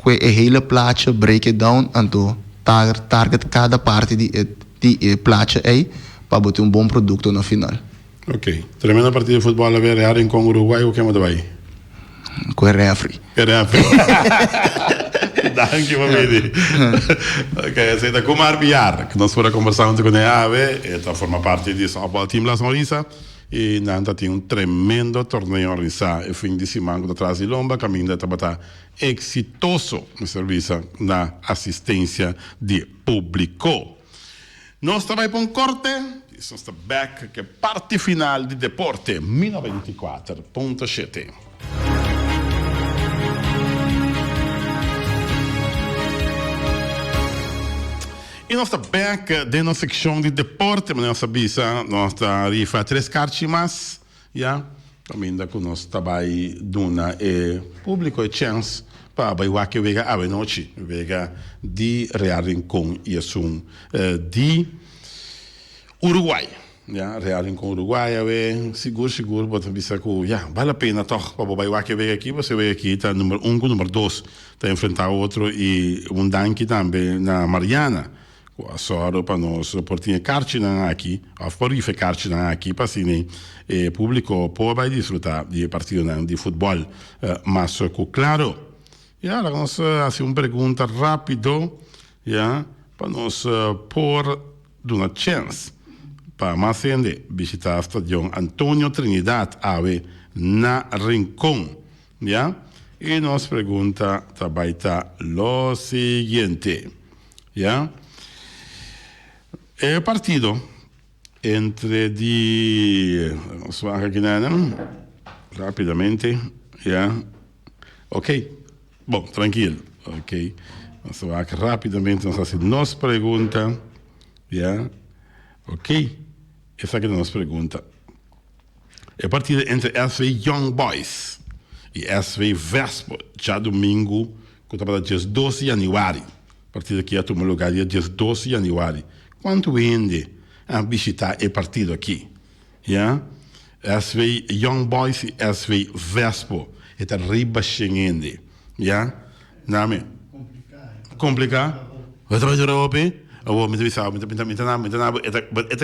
que é hele plaatje break it down anto target cada parte de plaatje aí para botar bom produto no final.
Ok. Tremenda partida de futebol a ver em Congo Uruguai o que é vai?
Com o refri.
Danke família. Ok, aceita como arbiar que nós fora conversando com a AVE, esta forma parte de Softball Team La Sonrisa e Nanta tem tremendo torneio organizado e fim de semana atrás de Lomba, caminho da Tabata exitoso no serviço na assistência de público. Nós também para corte, estamos back, que é parte final de Deporte 1024.7. in nostra bank, de nostra sezione di deporte, ma nostra bisa, nostra rifa tre scarci mas, ja, também da con nostra bai duna e pubblico e chance pa bai wake vega ave noci, vega di rearing con Iesun di Uruguay. Ja, rearing com Uruguai, seguro, bota bisa ku, ja, vale a pena toch, para bai wake vega aqui, você vem aqui, tá número 1 com número 2, tá enfrentar outro e danke também na Mariana. A soro para nós portinha cartina aqui, a forife cartina aqui para assim público pode desfrutar de partido de futebol, mas claro, já nós assim pergunta rápido, já para nós por uma chance para mais gente visitar o estádio Antônio Trinidad Ave na Rincón, já e nos pergunta também lo siguiente, já el partido entre vamos a aquí rápidamente, ya, ok, bom, tranquilo, ok, vamos a rápidamente nos pregunta, ya, ok, esa que nos pregunta, el partido entre SV Young Boys y SV Vespo, ya domingo, que está dia 12 de januário, partido que já tomou lugar dia 12 de januário. Quanto vende a visitar o partido aqui? Ja? SV Young Boys e SV Vespo. Het riba xingende. Ja? Name? Complicado. Wat was er op? Oh, met wie zou met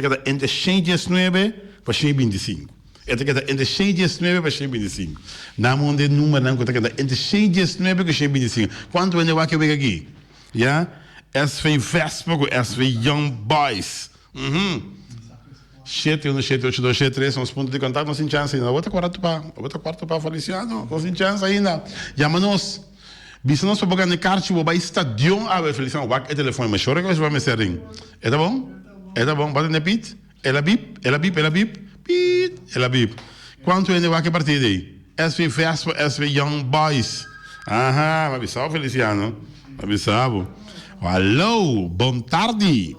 cada entre 119 para 125. Esta cada entre 119 para 125. Namo onde número não conta cada entre 119 para 125. Quanto vende o que vem aqui? Ja? SV Vespo, SV Young Boys. 7-1-7-8-2-3 são os pontos de contato, nós temos chance ainda. Outra quarta para Feliciano, nós temos chance ainda. Chama-nos. Se nós for no kart, vou para o estádio, Feliciano, vai o telefone, mas chora que você vai me ser. É tá bom? É tá bom, bate na pit. Ela bip. Pit, ela bip. Quanto ainda vai que partida aí? SV Vespo, SV Young Boys. Aham, mas bisavo, Feliciano. Mas bisavo. Alô, bom tarde.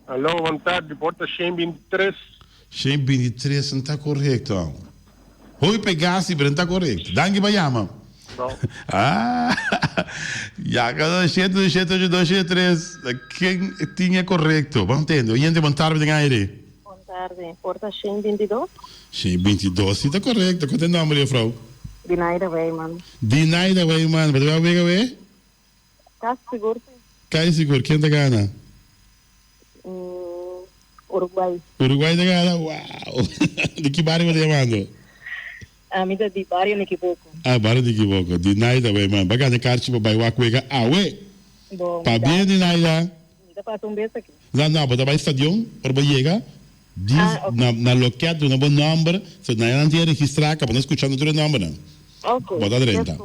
Alô, boa tarde. Porta 123.
123 não está correto. Oi, pegasse, mas não está correto. Danke, Bayama.
Não.
Já, cada 7-2-7-8-2-3. Quem tinha correto? Vamos entender. Gente, boa tarde, Dengaire.
Boa tarde. Porta 122.
122, está correto. Qual é o nome, mevrouw?
Dinaida Weyman.
Dinaida Weyman. Wat wil je weer?
Estás seguro?
Cai seguro. Quem está ganhando?
Uruguai.
Uruguai está ganhando? Uau! De que bairro você está chamando?
Amiga de Barrio Niquiboco.
Bairro de Niquiboco. Dinaida Weyman. Vai ganhar carte para bairro Acuega. Ué?
Bom.
Para bem, Dinaida?
Ainda passa beijo aqui.
Não, para o estadião, para chegar. Diz na loquete, um bom número. Se não é registrar, para não escutar no teu número.
Ok.
Bota direita.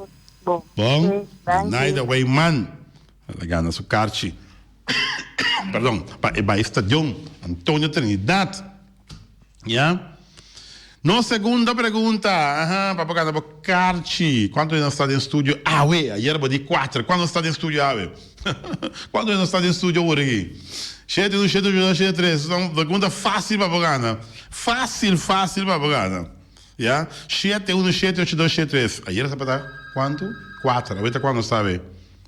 Bom.
Bom? Dinaida Weyman. Ela ganha sua carte. Perdão, para o estadião Antônio Trinidad. Já? No segunda pergunta, para pagar na carte. Quando ele está em estúdio? Ué, ayer eu disse 4. Quando está em estúdio? Quando ele está em estúdio hoje? 7-1-7-2-3. Então, pergunta fácil para pagar. Fácil para pagar. Já? 7-1-7-8-2-3. Ayer está para dar quanto? 4. Agora quando sabe?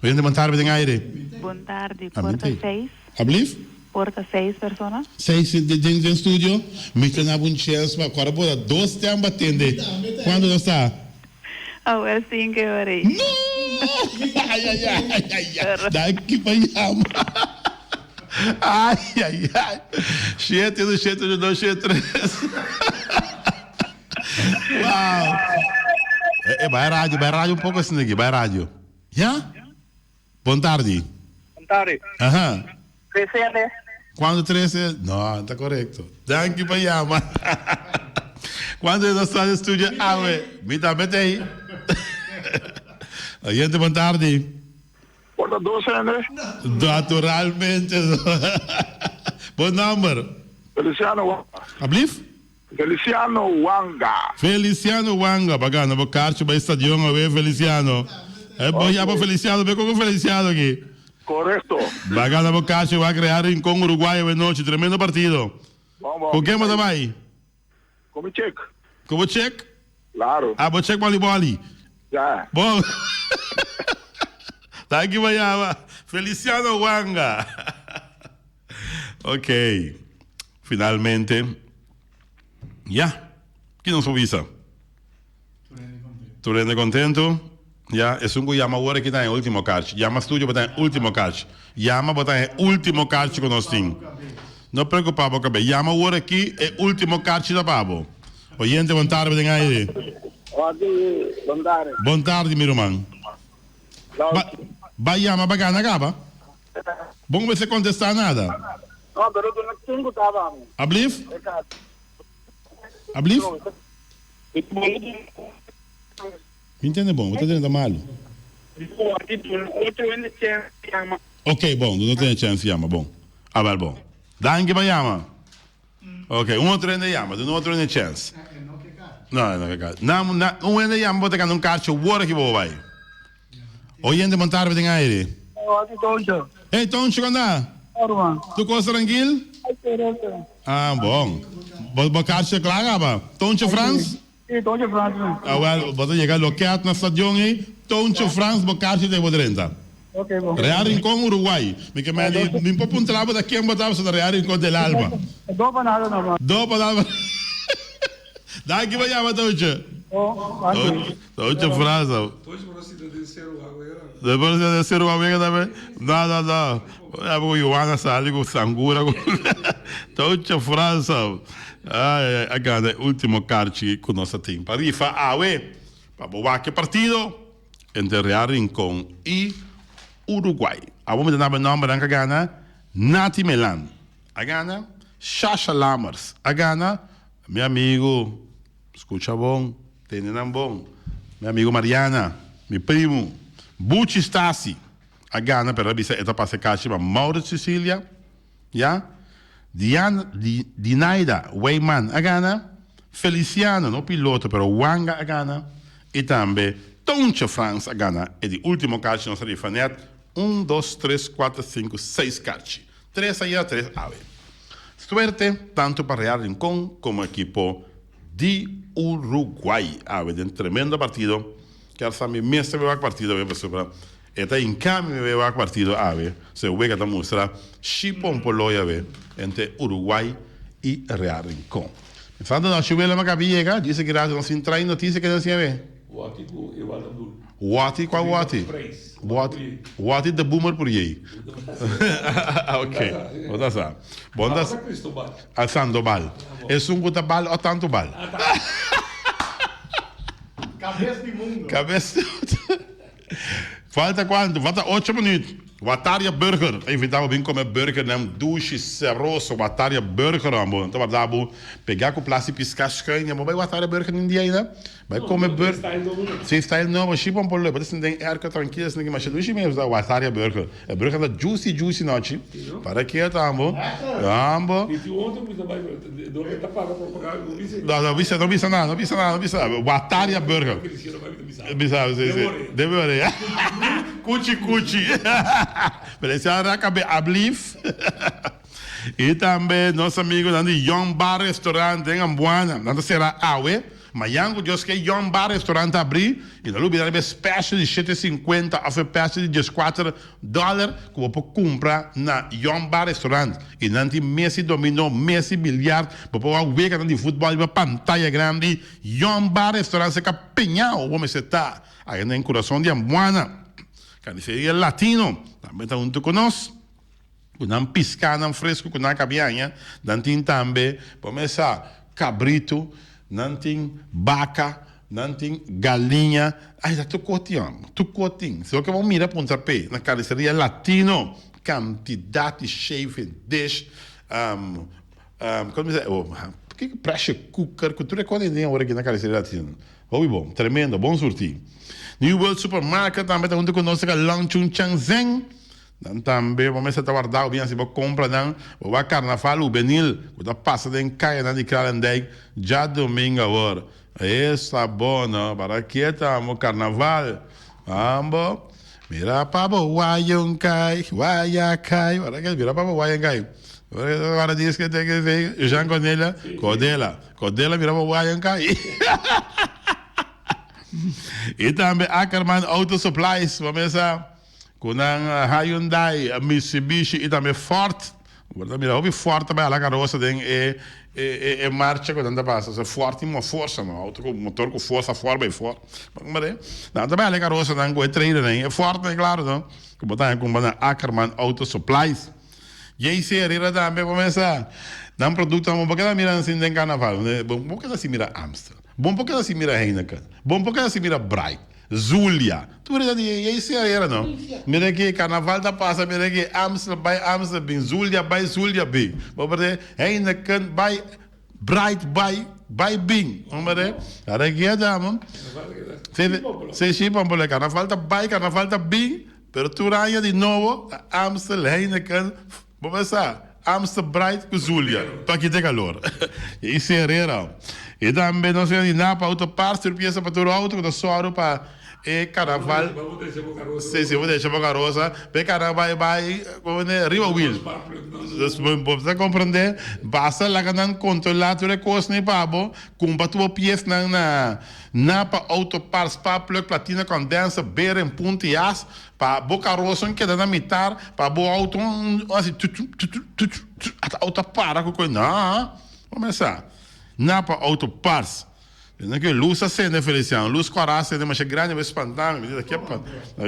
Hoje de manter bem aire.
Boa tarde, porta 6.
Ablif?
Porta 6 personas.
6 dentro do estúdio. Me tem uma chance para agora boa 2 tempo atender. Quando não está?
Agora sim que eu orei.
Não! Ai. Daqui para chama. Ai. 7-1-7-2-3. Uau! Vai rádio um pouco assim aqui, vai rádio. Já? Boa tarde.
Boa tarde.
Aham.
13, né?
Quando 13? Não, está correto. Danke, Bayama. Quando eu estou no estúdio, me dá aí. Gente, boa tarde.
Porta 12, né?
Naturalmente. Bom número.
Feliciano.
Ablif?
Feliciano Wanga.
Feliciano Wanga. Bagana, boa carte para o estadião, Feliciano. É bom já para Feliciano, vem com o Feliciano aqui.
Correcto.
Va a ganar Bocacho y va a crear Rincón Uruguay de noche. Tremendo partido.
Vamos.
¿Con qué más va ahí?
Con mi check.
¿Cómo check?
Claro.
Ah, vos check volley.
Ya.
Bom. Tá aqui, Miami. Feliciano Wanga. Ok. Finalmente. Ya. ¿Quién nos avisa? Tu rende contento? Ya. Es un llama ahora que está en último catch. Llama tuyo para estar en último catch. Llama para estar en último catch con nosotros. No preocupado, porque llama ahora aquí es último catch da pabo. Oyente, bom tarde, den aire. Bom tarde, meu irmão. Vai chamar para cá na capa? Bom você contestar nada.
No, pero tú no tengo estaba.
Ablif? Ablif? Entende bom, você entende malo. Ok, bom, não tem chance, chama, bom. Ah, vai, bom. Danke, vai chamar. Ok, um outro ainda chama, do outro ainda chance. Não, não, não. Um ainda chama, bota cá num carro, o hora que vou vai. Oyente, bom tarde, tem aire. Ei, Tom, chegou lá? Tu gosta tranquilo? Ah, bom. Vou carro claro, apa? Tonche France?
Sim, Tonche France.
Ah, well, vou chegar loqueado na estação aí. Tonche France, vou carro de 30.
Ok, bom.
Real Rincón, Uruguay. Me que me pop un trabalho daqui a botar para Real Rincón del Alba.
Dou para nada, não.
Do para daqui vai chamar Tonche. Tonche France. Depois de ser uma amiga também. Não. É porque Joana saiu com Sangura. Tonche France. Ai, agora, último carte com nossa time. Para rifa, para boa que partido entre Real Rincón e Uruguay. Vamos dar o nome da Gana, Nati Melan. A Gana, Shasha Lammers. A Gana, meu amigo, escucha bom, tem bom. Meu amigo Mariana, meu primo, Bucci Stasi. A Gana, per avisa eta passe caci, ma Mauro Cecilia, ja? Dinaida Weyman, a Gana, Feliciano, no piloto, però Wanga, a Gana, e também Tonche France, a Gana. E di ultimo calcio non sarà fanet 1, 2, 3, 4, 5, 6 calci. 3 allá, 3 ave. Suerte tanto para Real Rincón como equipo de Uruguay. Ave, de un tremendo partido. Que al sami mestre veo partido, veo sopra. Eta in cambio veo partido, ave. Se ubica da mostra, Shipon Poloya ve, entre Uruguay y Real Rincón. Pensando na chuvela macabiega, dice que non si entra in notizie che non si vede. Wati, qual Wati? Wati de boomer por aí. Ok, vou dar. Bondas a Sandoval. É um gutabal ou tanto bal?
Cabeça de mundo.
Cabeça. Falta quanto? Falta 8 minutos. Wataria Burger. Invitava bem comer burger, nem douche, serroso, Wataria Burger, amor. Então, vamos pegar com o plástico piscar escanha, mas vai Wataria Burger no dia ainda. Vai comer burger. Sem style novo, chipam por lá. Mas não tem arca tranquila, não tem mais douche mesmo, da Wataria Burger. É burger da juicy noite. Para que tá, amor? Amor. Não visa nada. Wataria Burger. Deve ver. Cuchi. Beleza, acabei ablif. E também nosso amigo de Young Bar Restaurant em Ambuana. Não será awe. Mas Yango diz que Young Bar Restaurant abrir. E não lugar de special de 7,50 ou special de $14 que você pode comprar na Young Bar Restaurant. E não tem Messi dominó, Messi bilhar. Você pode ver de futebol de pantalla grande. Young Bar Restaurant se capenhau. Vamos estar aí no coração de Ambuana. Carniceria Latino, também está junto conosco. Com um piscana fresco, com uma cabianha. Não tem também, começar cabrito, não tem vaca, não tem galinha. Aí está tudo cotinho. Se você vai mirar para um tapete, na carniceria Latino, quantidade de chef, dish, como dizer, pressure cooker, que tudo é quando tem agora aqui na carniceria Latino. Ouvi bom, tremendo, bom surtir. New World Supermarket também está junto conosco com Langchun Changzeng. Também vamos estar guardando bem se você compra dan, o carnaval juvenil, quando passa de caia na de Kralendijk, já domingo agora. Está bom, não? Para que estamos carnaval? Ambo. Mira pabo wayankai, wayakai. Mira pabo wayankai. Agora diz que tem que ver Jean Cornelia, Codela, mira pabo wayankai. E também Ackerman Auto Supplies, vamos ver, com a Hyundai, a Mitsubishi e também Ford. Mira, houve forte para a carroça tem e marcha quando anda passa, se forte uma força, não, auto com motor com força fora bem fora. Mas não, também a carroça não com treino nem, é forte, é claro, não. Que botar com a Ackerman Auto Supplies. E aí se era também começa, não produto um pouco da mira assim tem carnaval, né? Bom pouco da se mira Amstel, bom pouco da se mira Heineken, bom pouco da se mira Bright. Zulia. Tu verdade, e aí se era não. Mira que carnaval da passa, mira que Amstel bem, Zulia bem. Vou ver, Heineken by Bright by bem. Vamos ver. Era que é dama. Se chipa por carnaval da bem, pero tu raia de novo, Amstel Heineken, vamos ver. Amstel Bright com Zulia, para que dê calor. E se era. E também não sei de nada para auto parts, pieza para todo auto, que dá só para carnaval. Se vou deixar para carroça, para carnaval vai Riva Wheel. Você compreender? Basta lá que não controlar tudo coisa nem pabo, compra tua pieza na para auto parts, para plug platina condensa, beira em ponto e as, para boa carroça que dá na metade, para boa auto assim, auto para com coisa. Não, começar. Na para auto parts. Não que luz acende, Feliciano. Luz coraça, mas é grande, vai espantar.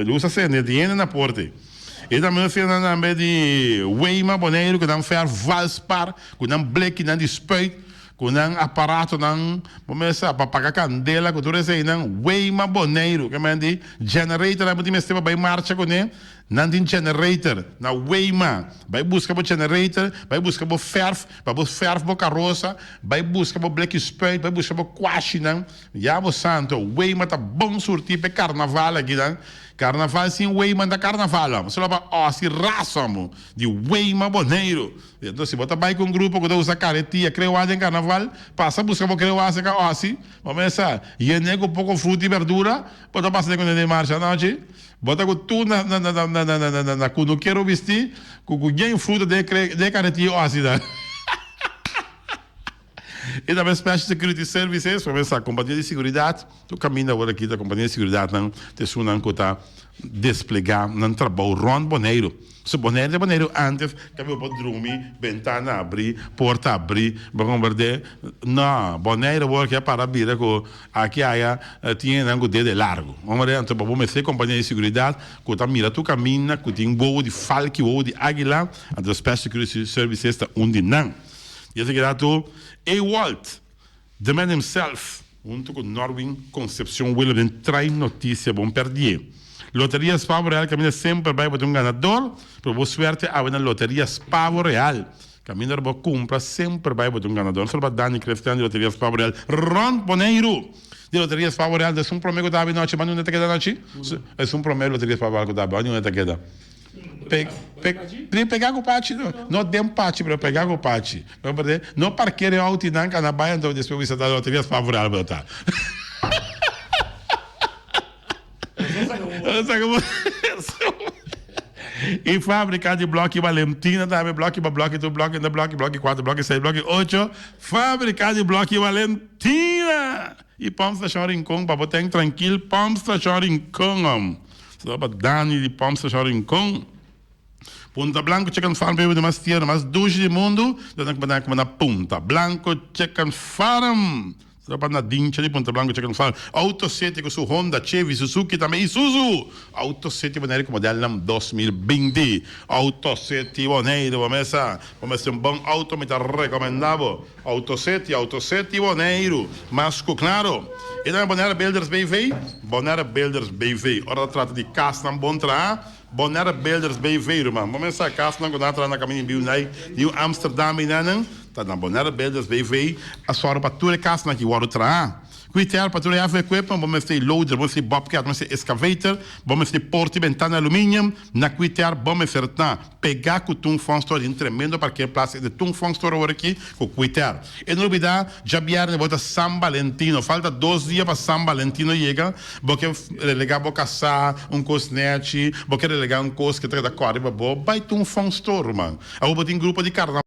Luz acende, dinheiro na porta. E também fez na vez de Weima Boneiro, que não fez Valspar, que não black, não disputa, que não aparato, não começa para pagar candela, que tudo isso aí, não Weima Boneiro, que é de generator, não tem mais vai marcha com ele. Não tem generator, na Weima. Vai buscar o generator, vai buscar o ferf, vai buscar o carroça, vai buscar o black spade, vai buscar o quashi, não. Já o santo, Weima tá bom surtir para carnaval aqui, não. Carnaval sim, Weima da carnaval. Você leva se raçamo de Weima Boneiro. Então, se você vai com um grupo que usa caretia, creuada em carnaval, passa a buscar o creuada com a ossi, vamos pensar, e é nego um pouco fruta e verdura, pode passar com ele marcha, não, gente? Bota com tu quando não quero vestir, com quem fruta de caretia ou assim, e também Special Security Services, para essa companhia de segurança, tu caminha agora aqui da companhia de segurança, não te sunan que está desplegar não trabalho Ron Boneiro. Se Boneiro antes que eu pode dormir, ventana abrir, porta abrir, vamos ver não, Boneiro porque para vir com aqui aí tinha um dedo largo. Vamos ver então vamos ser companhia de segurança, que está mira tu caminha, que tem voo de falque, voo de águila, a Special Security Services está onde não. E esse que dá tu Walt, the man himself, junto com Norwin Concepción William, traz notícia bom perder. Loterias Pavo Real caminha sempre vai para um ganador, pero boa suerte a na Loterias Pavo Real. Caminha para compra sempre vai para um ganador. Só para Dani Cristiano de Loterias Pavo Real. Ron Boneiro de Loterias Pavo Real, é um prometo da noite, mas não é que da noite? É um prometo Loterias Pavo Real da não é que da. Pegar o pátio, não tem pátio para pegar o pátio. Não parqueiro auto não na baia, então depois você dá Loterias Pavo Real para tá. E fábrica de bloco Valentina, também bloco, 4, bloco 6, bloco 8. Fábrica de bloco Valentina. E Pump Station Rincon, para botar tranquilo, Pump Station Rincon. Só para Dani de Pump Station Rincon. Punta Blanco Chicken Farm, bebe de mais tierra, mais doce do mundo. Então, como na Punta Blanco Chicken Farm. Só para na Dincha de Punta Blanco Chicken Farm. Auto 7 com sua Honda, Chevy, Suzuki também, Isuzu. Auto 7 Boneiro com modelo 2020. Auto 7 Boneiro, vamos ser um bom auto, me está recomendado. Auto 7 Boneiro. Mas, claro. E também Bonaire Builders BV. Bonaire Builders BV. Ora, trata de casa não bom tra. Bonaire Builders BV, irmão. Vamos ver casa não quando entra na caminho de Biunai. E Amsterdam e não. Tá na Bonaire Builders BV. A sua para toda casa aqui o outro tra. Quitter para tu have equipment, vamos ter loader, vamos ter bobcat, vamos ter excavator, vamos ter porte ventana alumínio, na quitter vamos ter pegar com tum fonstor em tremendo para que place de tum fonstor agora aqui com quitter. E não olvidar, já viernes bota San Valentino, falta 2 dias para San Valentino chega, porque relegar boca sa, cosnete, porque relegar cos que trata corre, vai tum fonstor, man. A tem grupo de carnaval